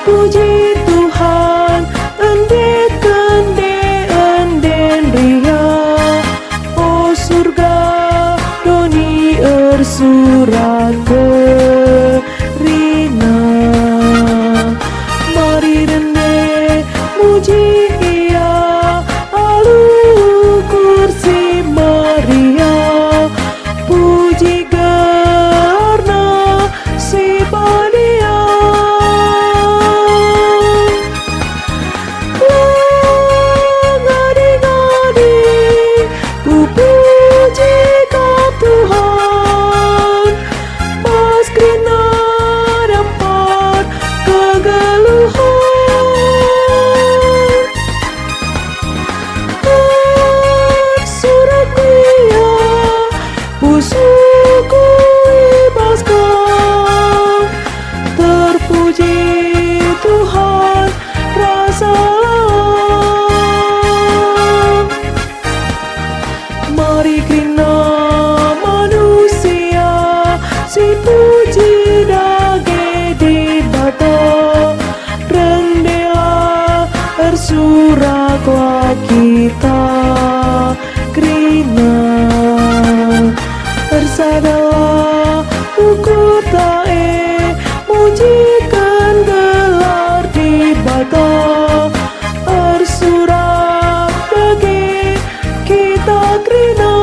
Puji Tuhan, enden ria. Oh surga, doni surat ke Rina. Mari rende muji ia, alu kursi Maria. Puji karena si Badia. Ngadi-ngadi ku puji kau Tuhan, pas kena dapat kegeluhan. Suratku ia, pusuku ibaskan. Terpuji Tuhan rasa. Mari kena manusia si puji dage di bata. Rendelah tersuratlah kita krina. Bersadalah ukur tae, mujikan gelar di bata. Tersurat bagi kita krina.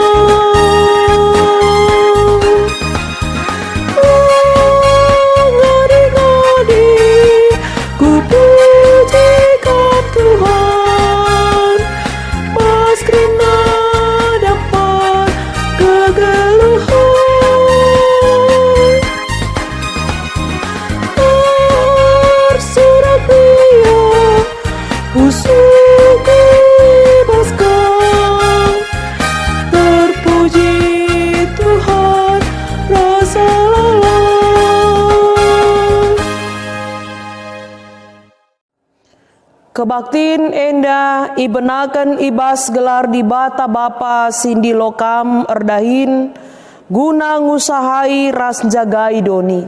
Ngadi-ngadi ku puji kau Tuhan, pas krina dapat kegeluhan. Tersurat dia, pusuku ibaskan. Terpuji Tuhan rasa lalang. Kebaktin endah ibenaken ibas gelar di bata Bapa sindi lokam erdahin, guna ngusahai ras jagai doni.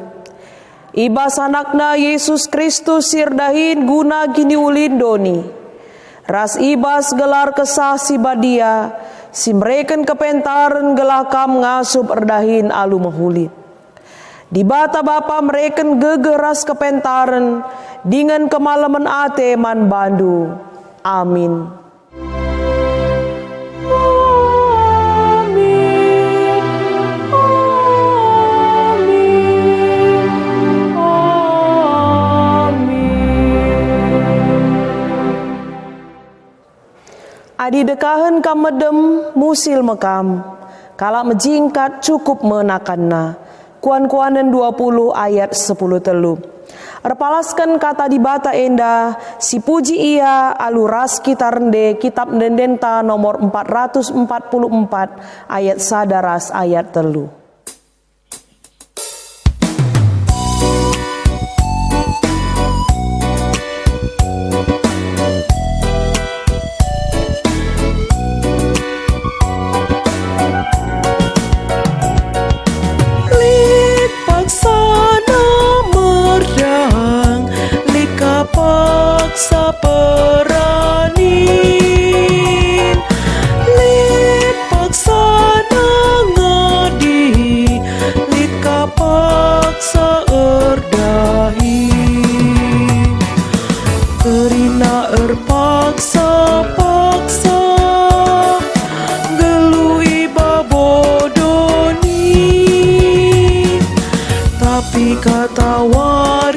Ibas anakna Yesus Kristus sirdahin guna gini ulin doni. Ras ibas gelar kesah si badia, si mereken kepentaren gelakam ngasup erdahin alu mahuli. Di bata Bapa mereken gegeras kepentaren, dengan kemalaman ate man bandu. Amin. Adi dekahen kamedem musil mekam, kalak mejingkat cukup menakanna. Kuan-kuanen 20 ayat 10 telu. Erpalaskan kata di bata endah, si puji ia aluras kita rende kitab dendenta nomor 444 ayat sadaras ayat telu. Paksa peranin, lit paksa nangadi, lit kapaksa erdahi, terina erpaksa-paksa, gelui babodoni, tapi kata warigia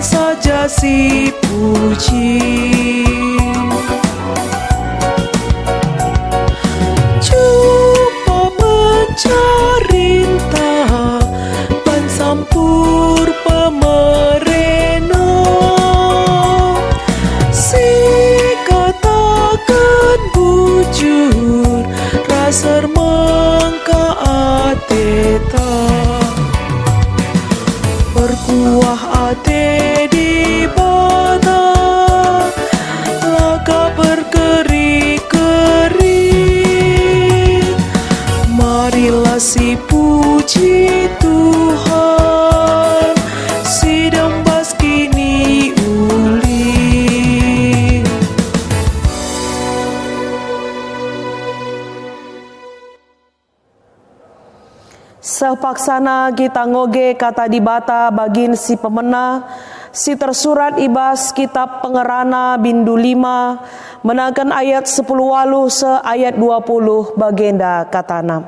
saja si puji. Cuba mencarinta ban sampur pemerena, si katakan bujur raser mangka ateta. Perkuah ate di bata, laka berkeri-keri. Marilah si puji Tuhan. Sepaksana kita ngoge kata dibata bagin si pemena, si tersurat ibas kitab pengerana bindu 5, menakan ayat 10 walu se ayat 20 bagenda katana.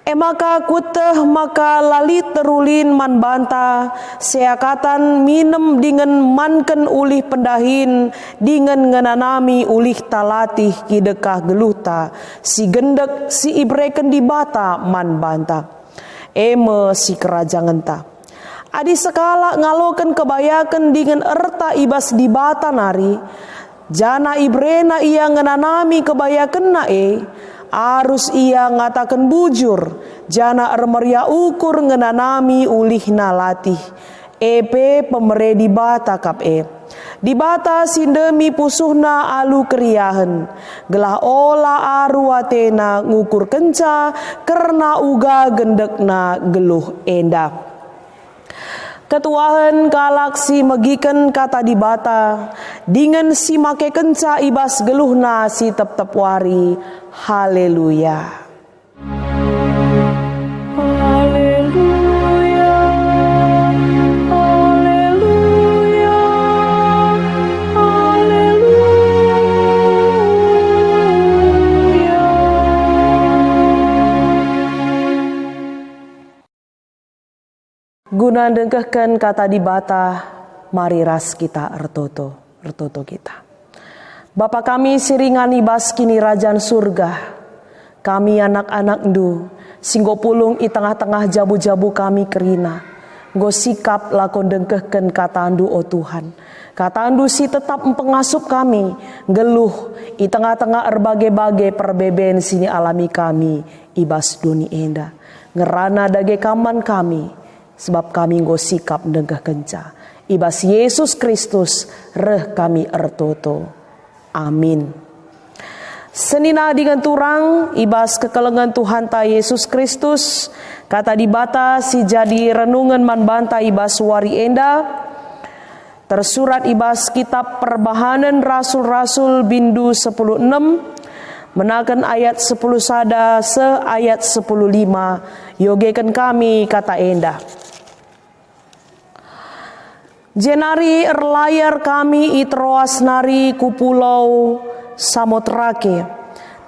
Maka kuteh maka lali terulin man banta, seakatan minem dengan manken ulih pendahin, dengan ngenanami ulih talatih kidekah geluta, si gendek si ibreken di bata man banta. Eme si kerajaan ta. Adi sekala ngaloken kebayakan dengan erta ibas di bata nari, jana ibrena ia ngenanami kebayakan nae, arus ia ngatakan bujur, jana ermeria ukur ngenanami ulih nalatih. Epe pemere di bata kap di bata sindemi pusuhna alu keriahen, gelah ola aruatena ngukur kenca, karena uga gendekna geluh enda. Ketuahan kalak si megiken kata di bata, dengan si make kenca ibas geluhna si tep-tep wari. Haleluya. Haleluya. Haleluya. Haleluya. Guna dengkehkan kata di bata, mari ras kita ertoto kita. Bapa kami siringani bas kini rajan surga, kami anak-anak ndu, singgo pulung i tengah-tengah jabu-jabu kami kerina, go sikap lakon dengkehkan kata andu o Tuhan. Kata andu si tetap pengasup kami, geluh i tengah-tengah erbagai-bagai perbeben sini alami kami, ibas duni enda, ngerana dage kaman kami, sebab kami go sikap dengkeh kenca. Ibas Yesus Kristus reh kami ertoto. Amin. Senina dengan turang ibas kekelengan Tuhan ta Yesus Kristus, kata di bata si jadi renungan man banta ibas wari enda, tersurat ibas kitab perbahanan rasul-rasul bindu 10:6, menakan ayat 10 sada se ayat 10:5, yogekan kami kata enda. Jenari erlayar kami itroas nari ku pulau Samotrake.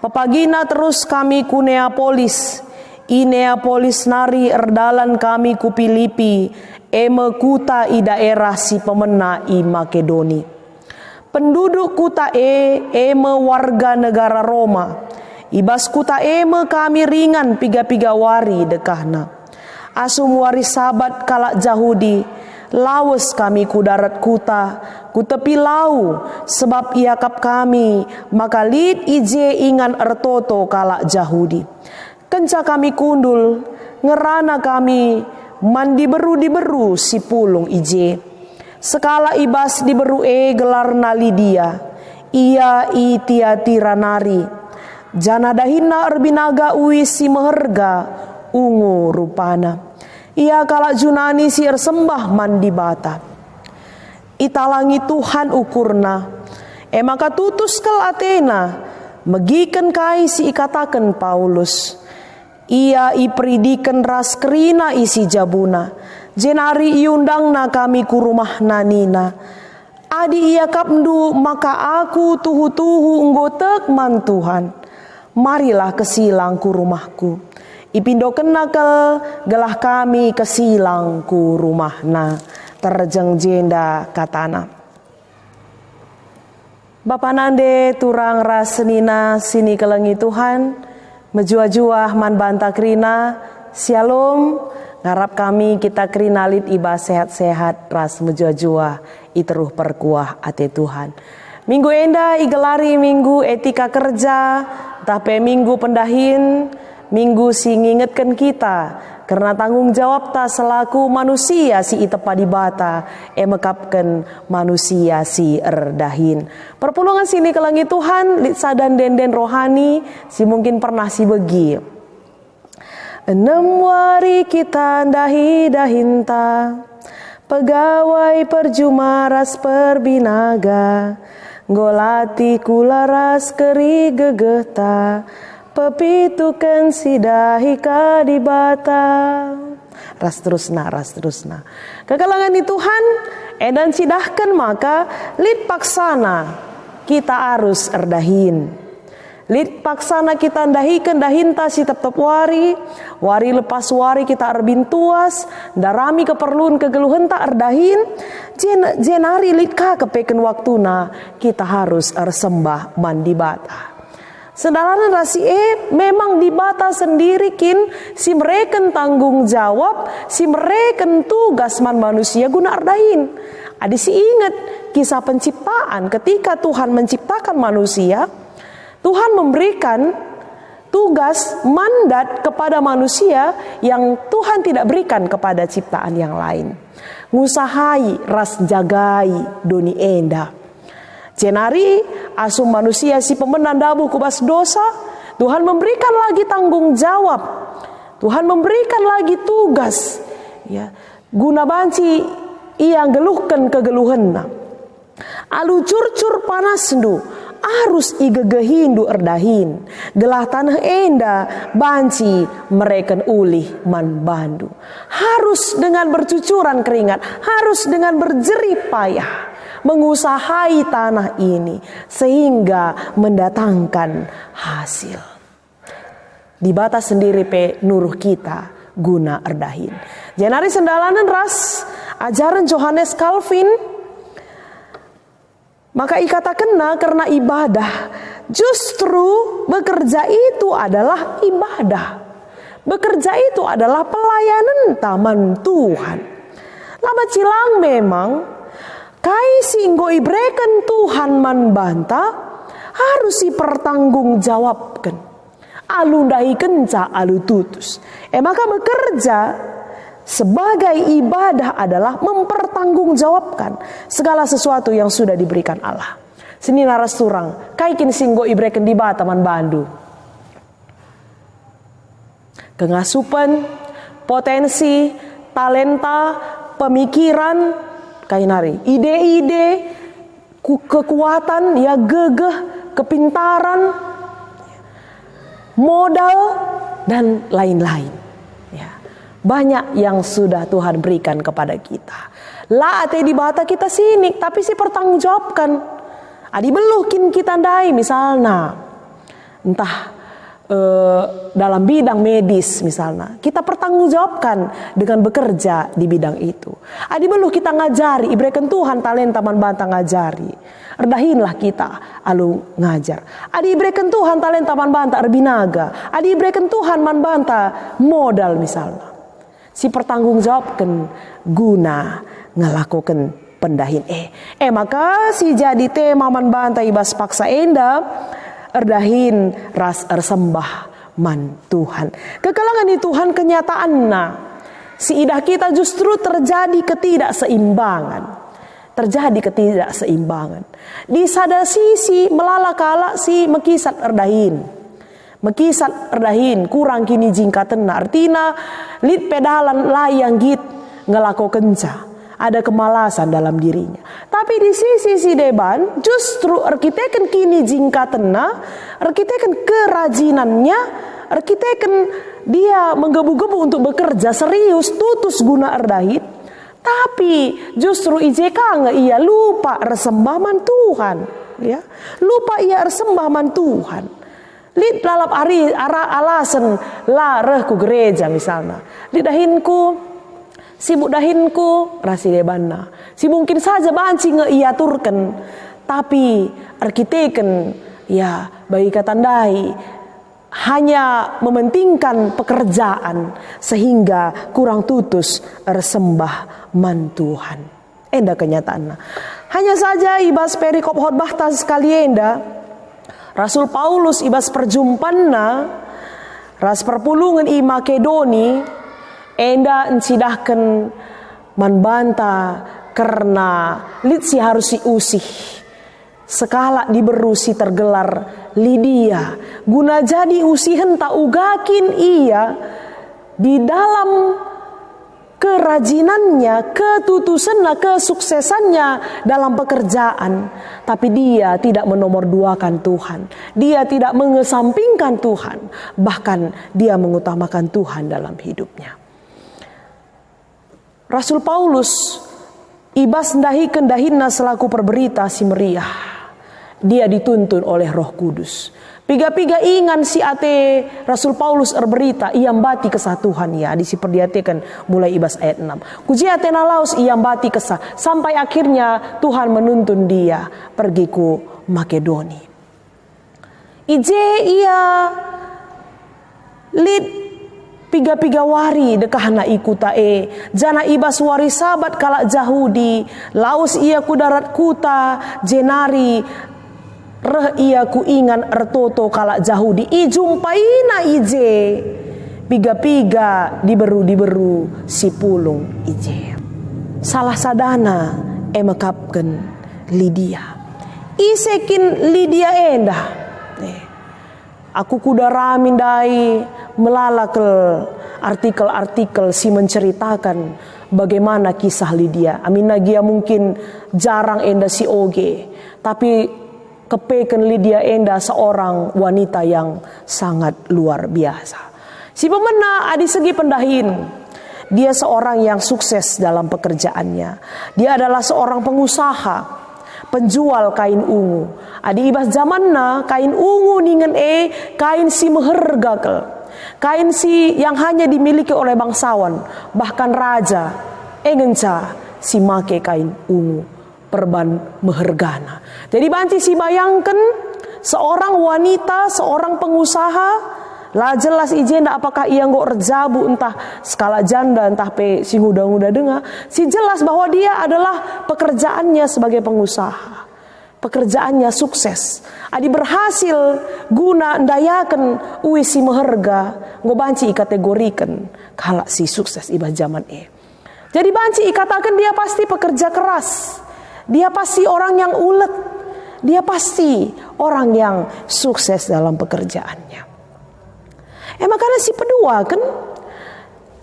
Pepagina terus kami ku Neapolis. I Neapolis nari erdalan kami ku Filipi. Eme kuta i daerah si pemena i Makedoni. Penduduk kuta eme warga negara Roma. Ibas kuta eme kami ringan piga-piga wari dekahna. Asum wari sabat kalak Jahudi. Lawes kami ku darat kuta, ku tepi lau, sebab iakap kami, maka lid ije ingan ertoto kalak Jahudi. Kenca kami kundul, ngerana kami, man diberu si pulung ije. Sekala ibas diberu gelarna Lidia, ia i Tiatira nari. Jana dahina erbinaga ui si meherga, ungu rupana. Ia kalak Junani si ersembah mandi bata. Italangi Tuhan ukurna. Maka tutus kel Athena. Megiken kai si ikataken Paulus. Ia ipridiken ras kerina isi jabuna. Jenari iundangna kami ku rumah nanina. Adi ia kapndu maka aku tuhu-tuhu nggotek man Tuhan. Marilah kesilang ku rumahku. Ipindo kenakel gelah kami kesilang ku rumahna, terjeng jenda katana. Bapa nande turang rasenina sini kelengi Tuhan, menjua-juah man banta krina, shalom, ngarap kami kita krinalit iba sehat-sehat ras menjua-juah iteruh perkuah ate Tuhan. Minggu enda igelari minggu etika kerja, tapi minggu pendahin, minggu si ngingetkan kita karena tanggung jawab ta selaku manusia si itepa di bata mekapkan manusia si erdahin. Perpulungan sini kelangi Tuhan sadan denden rohani si mungkin pernah si begi. 6 wari kita dahi-dahinta, pegawai perjumaras perbinaga, golati kularas keri gegeta, pepitukan sidahi kadibata. Ras terusna. Kekalangan di Tuhan, edan sidahkan maka lid paksana kita harus erdahin. Lid paksana kita ndahikan dahinta si tetap wari lepas wari kita erbintuas, darami keperluan kegeluhan tak erdahin, jenari lid ka kepeken waktuna kita harus ersembah mandi bata. Sedalanan rasi memang di bata sendiri kin si mereken tanggung jawab, si mereken tugas manusia guna erdahin. Adi si ingat kisah penciptaan ketika Tuhan menciptakan manusia, Tuhan memberikan tugas mandat kepada manusia yang Tuhan tidak berikan kepada ciptaan yang lain. Ngusahai ras jagai doni enda. Jenari asum manusia si pemenan dabu kubas dosa, Tuhan memberikan lagi tanggung jawab. Tuhan memberikan lagi tugas. Ya, guna banci ia geluhkan kegeluhanna. Alu curcur panas du, arus igegehindu erdahin. Gelah tanah enda banci mereken ulih man bandu. Harus dengan bercucuran keringat, harus dengan berjerih payah mengusahai tanah ini sehingga mendatangkan hasil. Di batas sendiri pe nuruh kita guna erdahin. Jenari sendalanan ras ajaran Johannes Calvin, maka ikatakanna karena ibadah, justru bekerja itu adalah ibadah. Bekerja itu adalah pelayanan taman Tuhan. Lama cilang memang kai singgo ibreken Tuhan man banta harus dipertanggungjawabkan. Alu ndahi kenca alu tutus. Maka bekerja sebagai ibadah adalah mempertanggungjawabkan segala sesuatu yang sudah diberikan Allah. Sini naras turang, kaikin singgo ibreken di bataman bandu. Kengasupan, potensi, talenta, pemikiran, kainari, ide-ide, kekuatan, ya gegeh, kepintaran, modal, dan lain-lain. Banyak yang sudah Tuhan berikan kepada kita. Lah ate di bata kita sinik, tapi si pertanggungjawabkan. Adi belukin kita ndai misalnya. Entah dalam bidang medis misalnya. Kita pertanggungjawabkan dengan bekerja di bidang itu. Adi beluh kita ngajari, ibrekan Tuhan talenta man banta ngajari. Erdahinlah kita alu ngajar. Adi ibrekan Tuhan talenta man banta erbinaga. Adi ibrekan Tuhan man banta modal misalnya. Si pertanggungjawabkan guna ngelakukan pendahin maka si jadi tema man banta ibas paksa enda erdahin ras ersembah man Tuhan. Kekalangan di Tuhan kenyataanna si idah kita justru terjadi ketidakseimbangan. Di sada sisi melala kala si mekisat erdahin kurang kini jingkatenna artina lid pedalan layang git ngelako kenca, ada kemalasan dalam dirinya. Tapi di sisi si deban justru arkiteken kini jingkatenna, arkiteken kerajinannya, arkiteken dia menggebu-gebu untuk bekerja serius tutus guna erdahin. Tapi justru ijeka nggak ia lupa ersembah man Tuhan, ya lupa ia ersembah man Tuhan. Lid lalap alasan lareh ku gereja misalnya. Lidahinku, sibuk dahinku, rasi debana. Si mungkin saja banci ngeiaturkan, tapi arkiteken ya bagi katandai hanya mementingkan pekerjaan sehingga kurang tutus ersembah man Tuhan. Enda kenyataannya. Hanya saja ibas perikop khotbah tas sekali enda. Rasul Paulus ibas perjumpanna ras perpulungan i Makedoni enda encidahkan man banta karena lid si harus usih sekala diberusi tergelar Lydia guna jadi usihen tak ugakin ia di dalam kerajinannya, ketutusannya, kesuksesannya dalam pekerjaan. Tapi dia tidak menomorduakan Tuhan. Dia tidak mengesampingkan Tuhan. Bahkan dia mengutamakan Tuhan dalam hidupnya. Rasul Paulus ibas ndahi kendahina selaku perberita si meriah. Dia dituntun oleh Roh Kudus. Piga-piga ingan si ate Rasul Paulus berita iambati kesah Tuhan ya. Disi perdiatikan mulai ibas ayat 6. Kuji ate nalaus iambati kesah. Sampai akhirnya Tuhan menuntun dia pergi ku Makedoni. Ije ia lid piga-piga wari dekahna ikuta jana ibas wari sabat kalak Jahudi. Laus ia ku darat kuta jenari reh ia ku ingan ertoto kalak Jahudi ijumpaina ije piga-piga diberu si pulung ije. Salah sadana emekapken Lydia isekin Lydia endah aku kuda ramin dai melalakel artikel-artikel si menceritakan bagaimana kisah Lydia. Amin nagia mungkin jarang enda si oge, tapi kepeken Lydia enda seorang wanita yang sangat luar biasa. Si pemena adi segi pendahin, dia seorang yang sukses dalam pekerjaannya. Dia adalah seorang pengusaha, penjual kain ungu. Adi ibas zamanna kain ungu ningen kain si mehergakel. Kain si yang hanya dimiliki oleh bangsawan, bahkan raja engenca si make kain ungu perban mehergana. Jadi banci si bayangkan seorang wanita, seorang pengusaha, lah jelas ijenda apakah ia ngok rejabu entah skala janda entah pe si nguda-nguda dengar, si jelas bahwa dia adalah pekerjaannya sebagai pengusaha. Pekerjaannya sukses. Adi berhasil guna ndayaken uwi si meherga ngobanci ikategorikan kalak si sukses ibah zaman Jadi banci ikatakan dia pasti pekerja keras. Dia pasti orang yang ulet. Dia pasti orang yang sukses dalam pekerjaannya. Makanya si pedua kan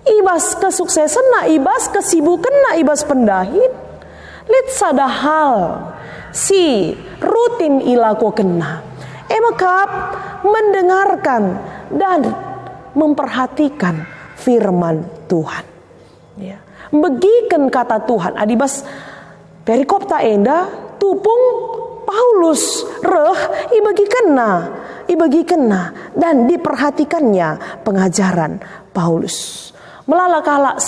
ibas kesuksesan na ibas kesibukan na ibas pendahin. Lihat sadahal si rutin ilaku kena. Makap mendengarkan dan memperhatikan firman Tuhan. Ya. Begikan kata Tuhan. Adibas perikop ta enda tupung Paulus reh ibagi kena dan diperhatikannya pengajaran Paulus. Melala kalak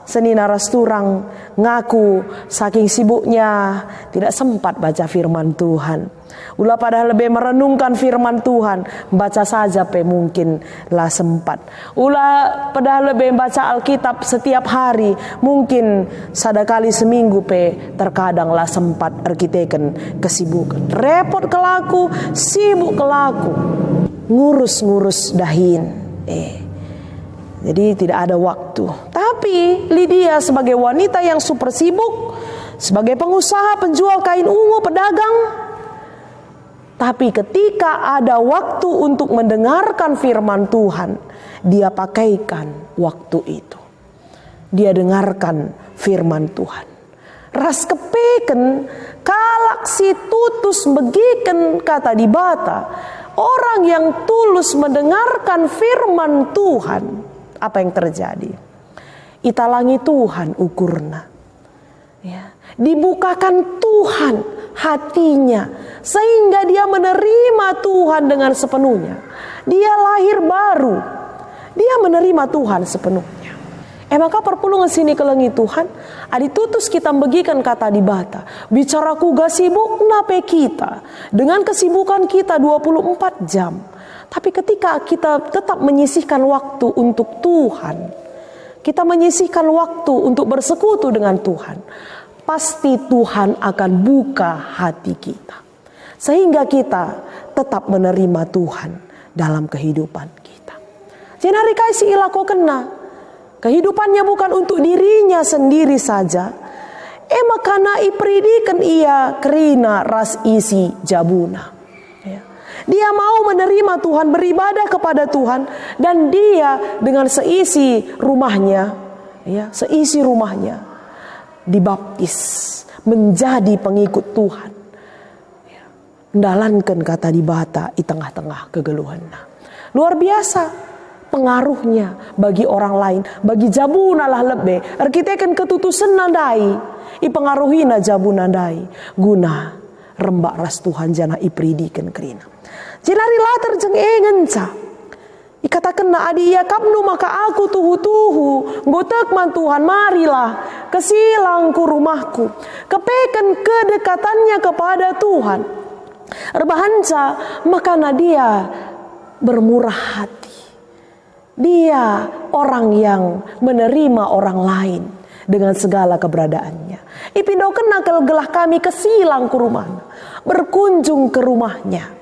seni naras turang ngaku saking sibuknya tidak sempat baca firman Tuhan. Ulah padahal lebih merenungkan firman Tuhan, baca saja pe mungkin lah sempat. Ulah padahal lebih baca Alkitab setiap hari, mungkin sadakali seminggu pe terkadang lah sempat arkiteken kesibukan. Repot kelaku, sibuk kelaku, ngurus-ngurus dahin. Jadi tidak ada waktu. Tapi Lydia sebagai wanita yang super sibuk, sebagai pengusaha, penjual kain ungu, pedagang, tapi ketika ada waktu untuk mendengarkan firman Tuhan, dia pakaikan waktu itu. Dia dengarkan firman Tuhan. Ras kepeken kalak si tutus begiken kata di bata. Orang yang tulus mendengarkan firman Tuhan, apa yang terjadi? Italangi Tuhan ukurna. Ya. Dibukakan Tuhan hatinya sehingga dia menerima Tuhan dengan sepenuhnya. Dia lahir baru. Dia menerima Tuhan sepenuhnya. Maka perpulungan sini kelengi Tuhan. Adi tutus kita begikan kata di bata. Bicaraku gak sibuk nape kita. Dengan kesibukan kita 24 jam. Tapi ketika kita tetap menyisihkan waktu untuk Tuhan, kita menyisihkan waktu untuk bersekutu dengan Tuhan, pasti Tuhan akan buka hati kita. Sehingga kita tetap menerima Tuhan dalam kehidupan kita. Jenari kasih ilako kena. Kehidupannya bukan untuk dirinya sendiri saja. Makana ipridikan ia kerina ras isi jabuna. Dia mau menerima Tuhan, beribadah kepada Tuhan, dan dia dengan seisi rumahnya ya, seisi rumahnya dibaptis menjadi pengikut Tuhan. Ya, mendalankan kata di bata di tengah-tengah kegeluhan. Luar biasa pengaruhnya bagi orang lain, bagi jabuna lah lebih. Kita kan ketutusan nandai, ipengaruhi na jabu nandai, guna rembak ras Tuhan jana ipridikan kerina. Jenari latar jeng ngenca. Ikatakan na adi ya kapnu maka aku tuhu-tuhu, ngotek man Tuhan marilah kesilang ku rumahku, kepekan kedekatannya kepada Tuhan. Erbahanca maka na dia bermurah hati. Dia orang yang menerima orang lain dengan segala keberadaannya. Ipindokan nakal gelah kami kesilang ke rumahnya, berkunjung ke rumahnya.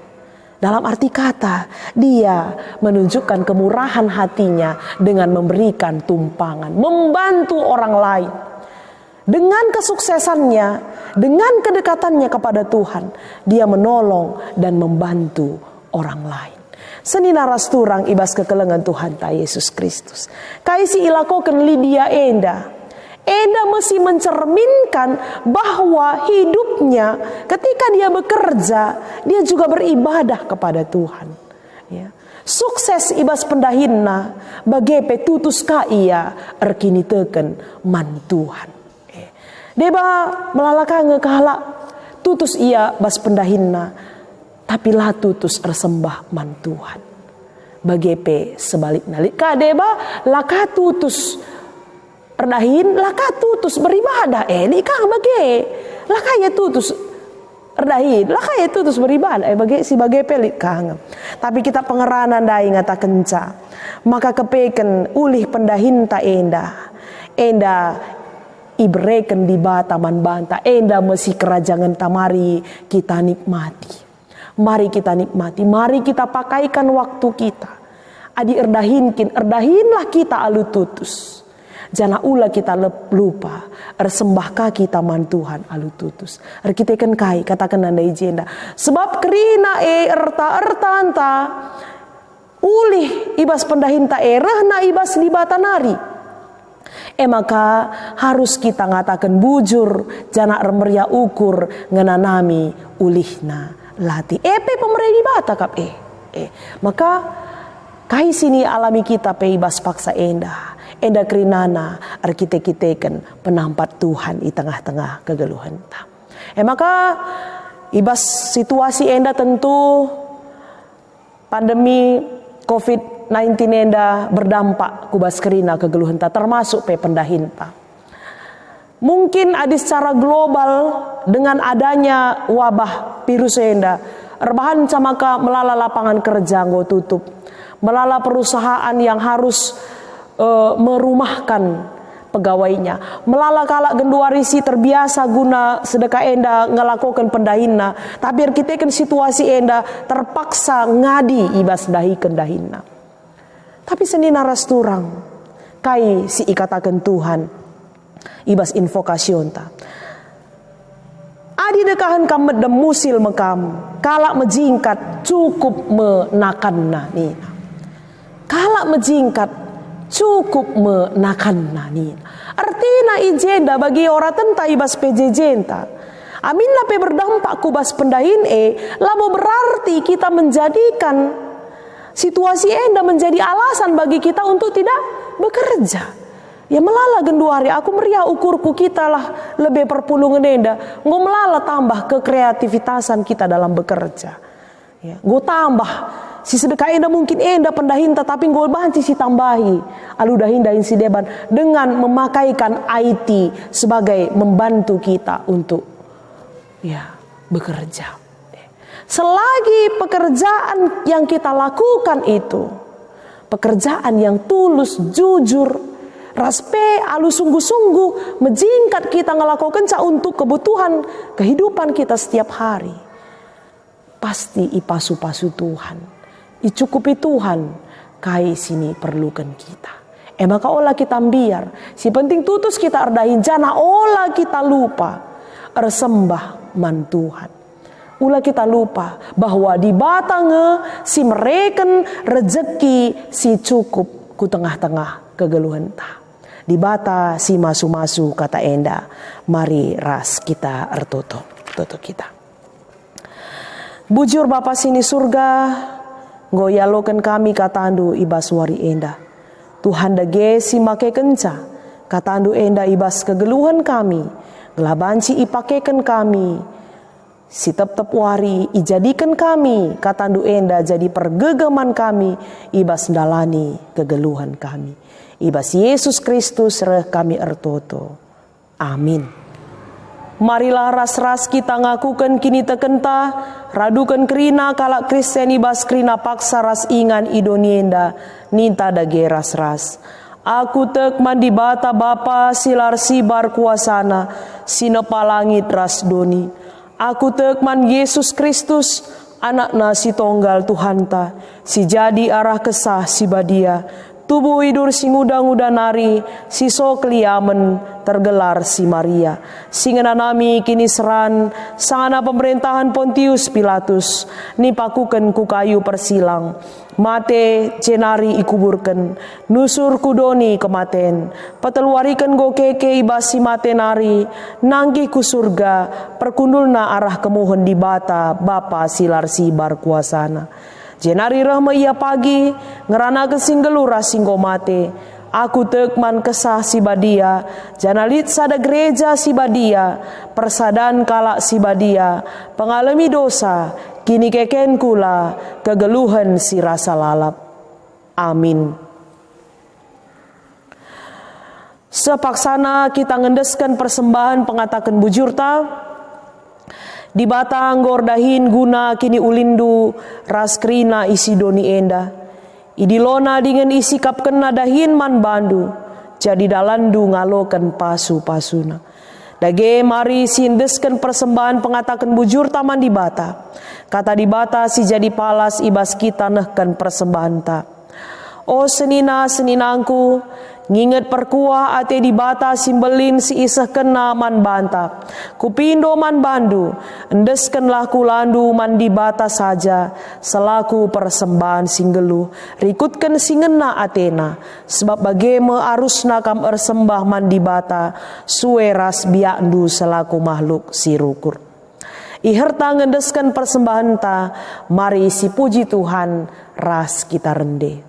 Dalam arti kata, dia menunjukkan kemurahan hatinya dengan memberikan tumpangan, membantu orang lain. Dengan kesuksesannya, dengan kedekatannya kepada Tuhan, dia menolong dan membantu orang lain. Seni naras turang ibas kekelengan Tuhan ta Yesus Kristus. Kaisi ilakoken Lydia Enda. Enda mesti mencerminkan bahwa hidupnya ketika dia bekerja, dia juga beribadah kepada Tuhan. Ya. Sukses ibas pendahinna bagepe tutus ka ia erkini teken man Tuhan. Deba melalakang kehalak tutus ia bas pendahinna, tapi lah tutus ersembah man Tuhan. Bagepe sebaliknya kadeba laka tutus erdahin laka tutus beribadah likah bage laka ya tutus erdahin laka ya tutus beribadah bage si bagepe likah. Tapi kita pengeranan dai ngata kenca maka kepeken ulih pendahinta enda ibreken di bataman banta enda mesi kerajangan tamari kita nikmati. Mari kita nikmati, mari kita pakaikan waktu kita. Adi erdahinlah kita alu tutus. Jana ula kita lupa, ersembahkah kita man Tuhan alu tutus. Kita kai katakan nanda ijenda. Sebab kerina erta anta ulih ibas pendahinta rehna ibas libata nari. Maka harus kita ngatakan bujur jana remeria ukur ngenanami ulihna lati pemerintah bata kap maka kai sini alami kita pe ibas paksa enda kerinana arkitek-kiteken penampat Tuhan di tengah-tengah kegeluhan ta. Maka ibas situasi enda tentu pandemi COVID-19 enda berdampak kubas kerina kegeluhan ta termasuk pe pendahinta. Mungkin ada secara global dengan adanya wabah virus enda, erbahan camaka melala lapangan kerja nggo tutup, melala perusahaan yang harus merumahkan pegawainya, melala kalak genduarisi terbiasa guna sedekah enda ngelakukan pendahinna, tapi kita kan situasi enda terpaksa ngadi ibas dahi kendahinna. Tapi seni naras turang, kai si ikatakan Tuhan. Ibas invokasyon ta. Adi dekahan kam medem musil mekam, kalak mejingkat cukup menakanna nina. Kalak mejingkat cukup menakanna nina. Artina ijenda bagi orang tenta ibas pejejenta. Amin lape berdampak kubas pendahin labo berarti kita menjadikan situasi enda menjadi alasan bagi kita untuk tidak bekerja. Ya melala genduari, aku meriah ukurku kita lah lebih perpulungan enda. Ngo melala tambah kekreativitasan kita dalam bekerja. Ya, ngo tambah si sedekah enda mungkin enda pendahinta tapi ngo banci si tambahi. Alu dahin si deban dengan memakaikan IT sebagai membantu kita untuk ya bekerja. Selagi pekerjaan yang kita lakukan itu pekerjaan yang tulus, jujur, raspe alu sungguh-sungguh menjingkat kita ngelakukan untuk kebutuhan kehidupan kita setiap hari, pasti ipasu-pasu Tuhan, icukupi Tuhan, kai sini perlukan kita. Maka olah kita biar, si penting tutus kita erdahin jana olah kita lupa ersembah man Tuhan. Ulah kita lupa bahwa di batange si mereken rezeki si cukup ku tengah-tengah kegeluhan ta. di bata si masu-masu kata enda. Mari ras kita ertoto kita. Bujur Bapa sini surga, goyalokan kami katandu ibas wari enda. Tuhan dage si make kenca, katandu enda ibas kegeluhan kami, gelabanci ipakekan kami, si tep-tep wari ijadikan kami, katandu enda jadi pergegaman kami, ibas dalani kegeluhan kami. Ibas Yesus Kristus reh kami ertoto. Amin. Marilah ras-ras kita ngakukan kini tekenta, radukan kerina kalak Kristen ibas kerina paksa ras ingan idonienda, ninta dage ras-ras. Aku tek mandi bata Bapa silar sibar kuasana, sinepa langit ras doni. Aku tek man Yesus Kristus, anakna si tonggal Tuhanta, si jadi arah kesah si badia. Tubuh hidur si nguda-nguda nari, si sokliamen tergelar si Maria. Singena nami kini seran, sangana pemerintahan Pontius Pilatus, nipakuken ku kayu persilang. Mate cenari ikuburken, nusur kudoni kematen, peteluariken go keke ibasi mate nari, nanggi ku surga, perkundulna arah kemuhun di bata, Bapa silar sibar kuasana. Jenari rahma ia pagi, ngerana kesinggelura singgo mate. Aku tekman kesah si badia, janalit sada gereja si badia, persadan kalak si badia, pengalami dosa, kini keken kula, kegeluhan si rasa lalap. Amin. Sepaksana kita ngendeskan persembahan pengatakan bujurta, di batang gordahin guna kini ulindu ras krina isi doni enda. Idilona dengan isi kap kena dahin man bandu. Jadi dalandu ngalokan pasu-pasuna. Dage mari sindeskan persembahan pengatakan bujur taman di bata. Kata di bata si jadi palas ibas kita nehkan persembahan ta. O seninangku, nginget perkuah ate di bata simbelin si isah kena man banta. Kupindo man bandu, endeskenlah kulandu man di bata saja, selaku persembahan singgelu. Rikutkan singena atena, sebab bageme arusna kam ersembah man di bata, sueras biakdu selaku makhluk si rukur. Iherta ngendeskan persembahan ta, mari si puji Tuhan ras kita rende.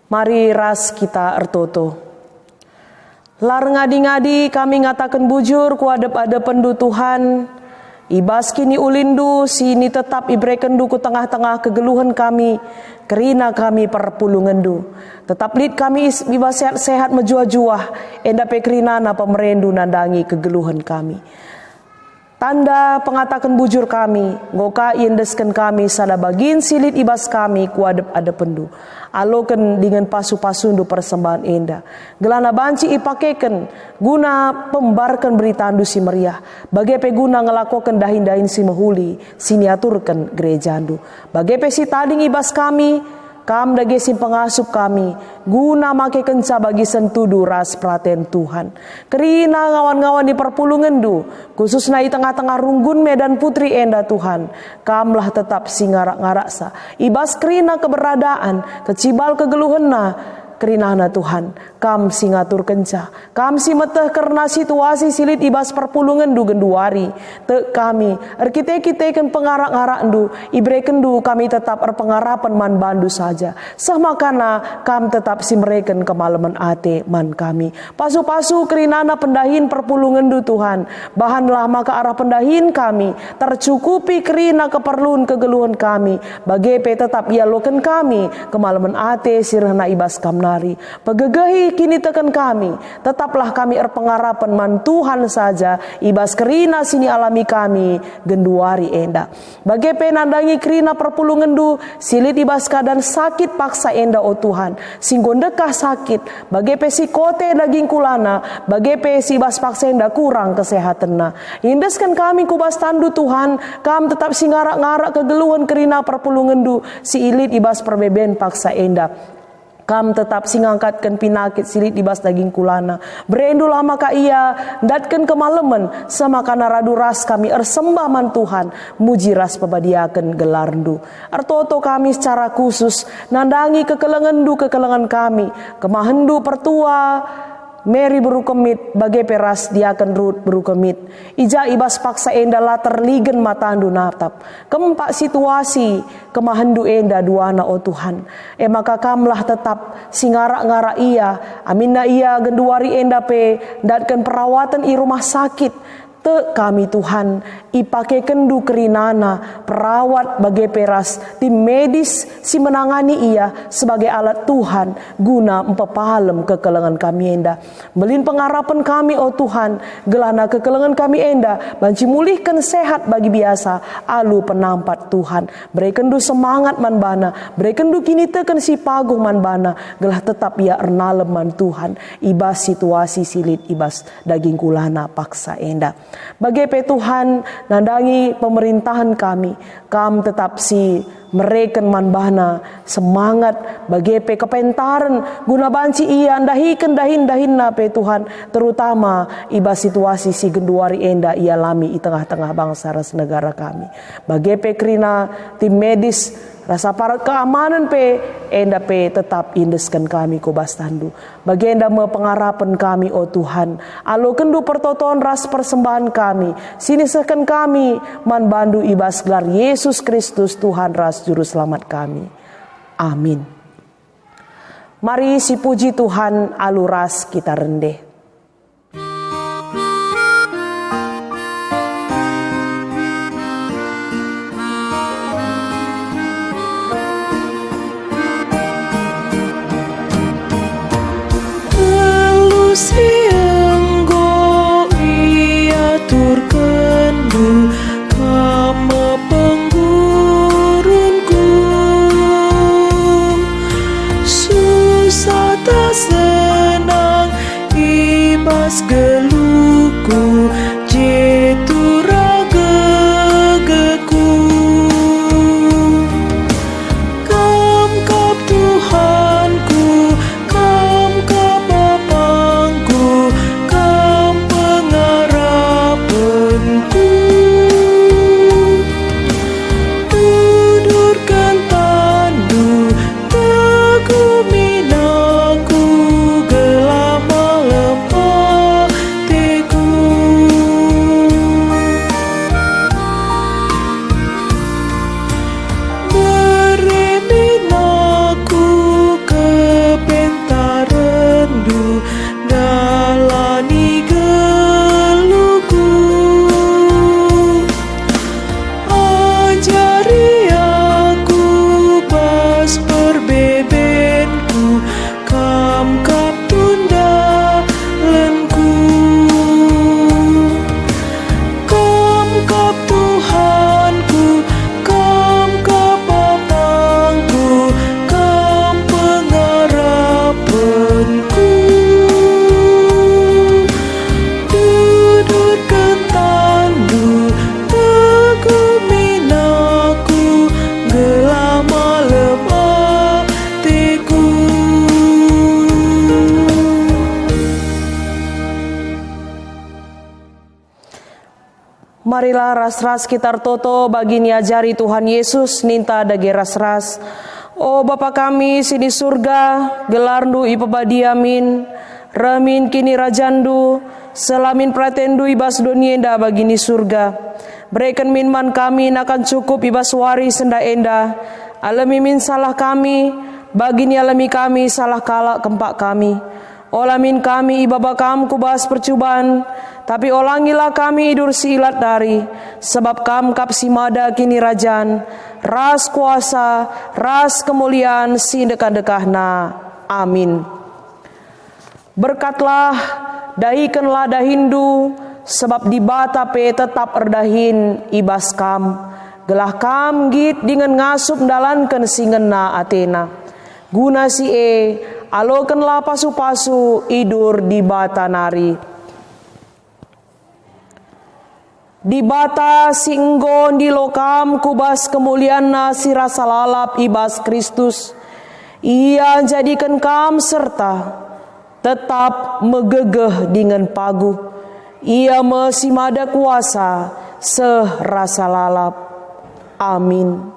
Mari ras kita ertoto. Lar ngadi-ngadi kami ngatakan bujur ku adep-adep pendu Tuhan. Ibas kini ulindu sini tetap ibrekendu ku tengah-tengah kegeluhan kami. Kerina kami perpulungendu. Tetap lid kami ibas sehat-sehat menjuah-juah. Endape kerinana pemerendu nandangi kegeluhan kami. Tanda pengatakan bujur kami, ngoka indesken kami sada bagin silit ibas kami ku adep-adep pendu. Aloken dengan pasu-pasundu persembahan enda. Gelana banci ipakeken guna pembarkan beritandu si meriah. Bagepe guna ngelakokan dahin-dahin si mehuli, siniaturkan gerejandu. Bagepe si tading ibas kami, Kam dage sim pengasup kami, guna make kenca bagi sentudu ras praten Tuhan. Kerina ngawan-ngawan di perpulungan du, khususnya di tengah-tengah runggun Medan Putri enda Tuhan. Kamlah tetap singarak-ngarak sa, ibas kerina keberadaan, kecibal kegeluhenna, kerinana Tuhan, kam singatur kenca, kam si meteh karena situasi silit ibas perpulungan du genduari, te kami, kita kan pengarak-ngarak du, ibreken du kami tetap pengarapan man bandu saja, semakana kam tetap si mereken kemalaman ate man kami, pasu-pasu kerinana pendahin perpulungan du Tuhan, bahanlah maka arah pendahin kami, tercukupi kerina keperluan kegeluhan kami, bagepe tetap ia loken kami, kemalaman ate sirhana ibas kam nari. Pegegahi kini tekan kami, tetaplah kami pengarapan man Tuhan saja, ibas kerina sini alami kami genduari enda. Bagai penandangi kerina perpulungan du, silit ibas keadaan sakit paksa enda o Tuhan, singgondekah sakit, bagai psikote daging kulana, bagai pesi ibas paksa enda kurang kesehatan na. Indeskan kami kubas tandu Tuhan, kam tetap singarak-ngarak kegeluhan kerina perpulungan du, si ilit ibas perbeben paksa enda. Kam tetap singangkatkan pinakit silit ibas daging kulana. Berendu lama ka ia, datkan kemalaman, sama kana radu ras kami ersembah man Tuhan, muji ras pebadiakan gelarndu. Artoto kami secara khusus, nandangi kekelengan kami, kemahendu pertua, Mary berukemit, bagai peras dia akan Ruth berukemit. Ija ibas paksa enda la terligen matandu natap. Keempat situasi kemahendu enda duana o Tuhan. Maka kamlah tetap singarak-ngarak ia. Aminna ia genduari enda pe datkan perawatan i rumah sakit. Te kami Tuhan ipake kendu kerinana perawat bagai peras tim medis si menangani ia sebagai alat Tuhan guna empepalem kekelengan kami enda belin pengarapan kami oh Tuhan gelana kekelengan kami enda banci mulihkan sehat bagi biasa alu penampat Tuhan beri kendu semangat man bana beri kendu kini teken si pagung man bana gelah tetap ia ernalem man Tuhan ibas situasi silit ibas daging kulana paksa enda. Bagai Tuhan nandangi pemerintahan kami, kam tetap si mereken manbahna semangat bagai kepentaran guna banci ia dahikan dahin na pe Tuhan terutama iba situasi si genduari enda ia lami di tengah-tengah bangsa ras negara kami. Bagai kerina tim medis rasa parat keamanan pe enda pe tetap indeskan kami ko bastandu. Bagi enda me pengarapan kami oh Tuhan. Alo kendu pertoton ras persembahan kami. Sini seken kami man bandu ibas gelar Yesus Kristus Tuhan ras juru selamat kami. Amin. Mari si puji Tuhan alu ras kita rendeh. Sianggo ia turkendu kama penggurunku susah tak senang ibas geluku jetura gegeku kam kap Tuhanku kam kap Bapangku kam pengarapanku tudurkan tandu teguh minaku gelama lemah teku bereminaku kepentarandu dalani geluku ajari aku pas perbebenku kam kap tunda lenku kam kap Tuhanku kam kap Bapangku kam pengarapanku dudurkan tandu teguh minaku gelama lemah Marilah ras-ras kita toto bagi niajari Tuhan Yesus ninta dage ras-ras. O Bapa kami sini surga, gelarndu ipabadiamin, ramin kini rajandu, selamin pratendu ibas donienda bagini surga. Berikan minman kami nakan cukup ibas wari senda enda, alami min salah kami, bagini alami kami salah kalak kempak kami. Olamin kami ibaba kam kubas percubaan, tapi olangilah kami idur silat dari, sebab kam kap simada kini rajan, ras kuasa, ras kemuliaan si dekah-dekahna. Amin. Berkatlah, dahikanlah dahindu, sebab di bata pe tetap erdahin ibas kam. Gelah kam git dengan ngasup dalankan singena Athena. Guna si alokanlah pasu-pasu idur di bata nari. Di bata si enggon di lokam kubas kemuliaan si rasa lalap ibas Kristus. Ia jadikan kam serta tetap megegeh dengan pagu. Ia masih mada kuasa serasa lalap. Amin.